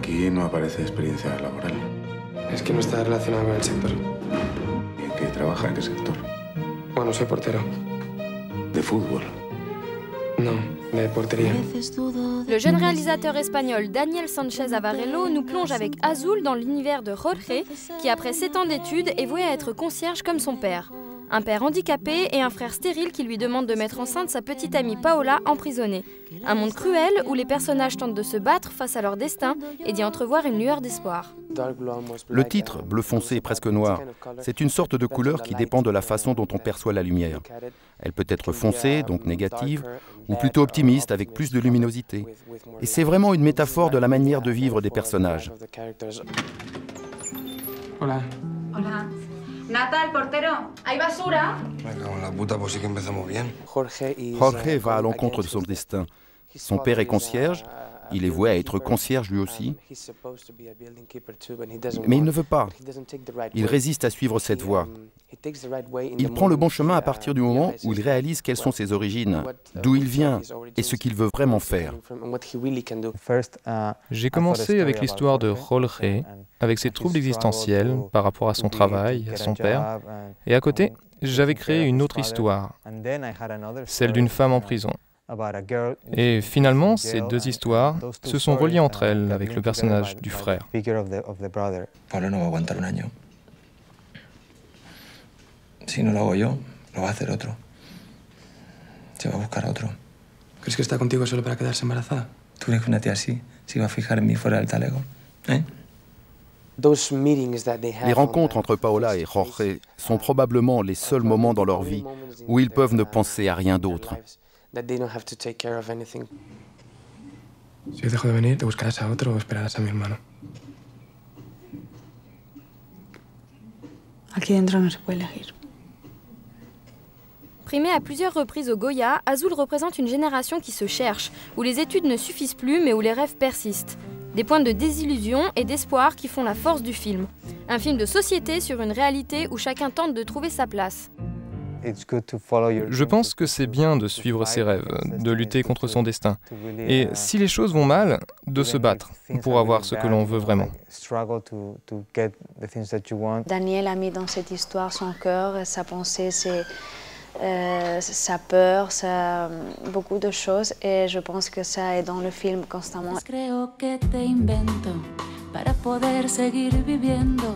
Aquí no aparece experiencia laboral. Es que no está relacionado con el sector. ¿Y en qué trabaja? ¿En qué sector? Bueno, soy portero. ¿De fútbol? No, de portería. Le jeune réalisateur espagnol Daniel Sánchez Avarello nous plonge avec Azul dans l'univers de Jorge, qui après 7 ans d'études est voué à être concierge comme son père. Un père handicapé et un frère stérile qui lui demande de mettre enceinte sa petite amie Paola emprisonnée. Un monde cruel où les personnages tentent de se battre face à leur destin et d'y entrevoir une lueur d'espoir. Le titre, bleu foncé presque noir, c'est une sorte de couleur qui dépend de la façon dont on perçoit la lumière. Elle peut être foncée, donc négative, ou plutôt optimiste, avec plus de luminosité. Et c'est vraiment une métaphore de la manière de vivre des personnages. Hola. Hola. Nata, el portero. ¿Hay basura? Me cago en la puta, pues sí que empezamos bien. Jorge va à l'encontre de son destin. Son père est concierge, il est voué à être concierge lui aussi. Mais il ne veut pas. Il résiste à suivre cette voie. Il prend le bon chemin à partir du moment où il réalise quelles sont ses origines, d'où il vient et ce qu'il veut vraiment faire. J'ai commencé avec l'histoire de Jorge, avec ses troubles existentiels par rapport à son travail, à son père. Et à côté, j'avais créé une autre histoire, celle d'une femme en prison. Et finalement, ces deux histoires se sont reliées entre elles avec le personnage du frère. Pablo no va a aguantar un año. Si no lo hago yo, lo va a hacer otro. Se va a buscar a otro. ¿Crees que está contigo solo para quedarse embarazada? ¿Tú crees que una tía así se va a fijar en mí fuera del talego? ¿Eh? Les rencontres entre Paola et Jorge sont probablement les seuls moments dans leur vie où ils peuvent ne penser à rien d'autre. Si yo dejo de venir, te buscarás a otro o esperarás a mi hermano. Aquí dentro no se puede elegir. Primé à plusieurs reprises au Goya, Azul représente une génération qui se cherche, où les études ne suffisent plus mais où les rêves persistent. Des points de désillusion et d'espoir qui font la force du film. Un film de société sur une réalité où chacun tente de trouver sa place. Je pense que c'est bien de suivre ses rêves, de lutter contre son destin. Et si les choses vont mal, de se battre pour avoir ce que l'on veut vraiment. Daniel a mis dans cette histoire son cœur, sa pensée, sa peur, beaucoup de choses. Et je pense que ça est dans le film constamment. Creo que te invento para poder seguir viviendo.